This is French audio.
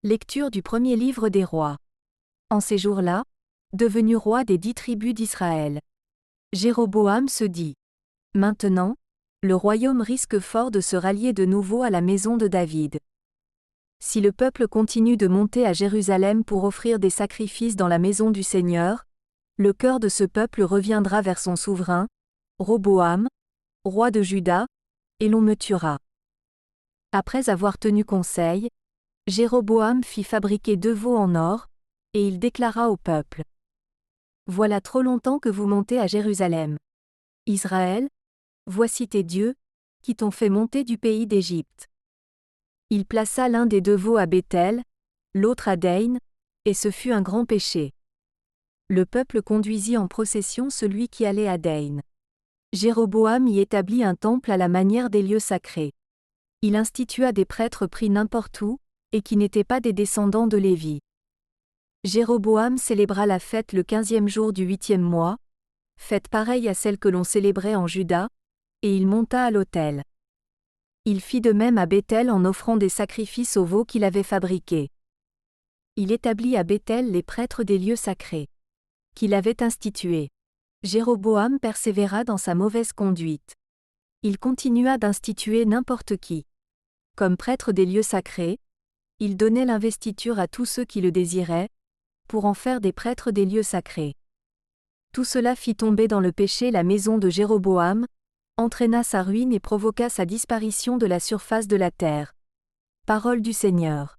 Lecture du premier livre des rois. En ces jours-là, devenu roi des 10 tribus d'Israël, Jéroboam se dit: Maintenant, le royaume risque fort de se rallier de nouveau à la maison de David. Si le peuple continue de monter à Jérusalem pour offrir des sacrifices dans la maison du Seigneur, le cœur de ce peuple reviendra vers son souverain, Roboam, roi de Juda, et l'on me tuera. Après avoir tenu conseil, Jéroboam fit fabriquer 2 veaux en or, et il déclara au peuple: Voilà trop longtemps que vous montez à Jérusalem. Israël, voici tes dieux, qui t'ont fait monter du pays d'Égypte. Il plaça l'un des 2 veaux à Béthel, l'autre à Daïn, et ce fut un grand péché. Le peuple conduisit en procession celui qui allait à Daïn. Jéroboam y établit un temple à la manière des lieux sacrés. Il institua des prêtres pris n'importe où, et qui n'étaient pas des descendants de Lévi. Jéroboam célébra la fête le 15e jour du 8e mois, fête pareille à celle que l'on célébrait en Juda, et il monta à l'autel. Il fit de même à Béthel en offrant des sacrifices aux veaux qu'il avait fabriqués. Il établit à Béthel les prêtres des lieux sacrés qu'il avait institués. Jéroboam persévéra dans sa mauvaise conduite. Il continua d'instituer n'importe qui comme prêtre des lieux sacrés. Il donnait l'investiture à tous ceux qui le désiraient, pour en faire des prêtres des lieux sacrés. Tout cela fit tomber dans le péché la maison de Jéroboam, entraîna sa ruine et provoqua sa disparition de la surface de la terre. Parole du Seigneur.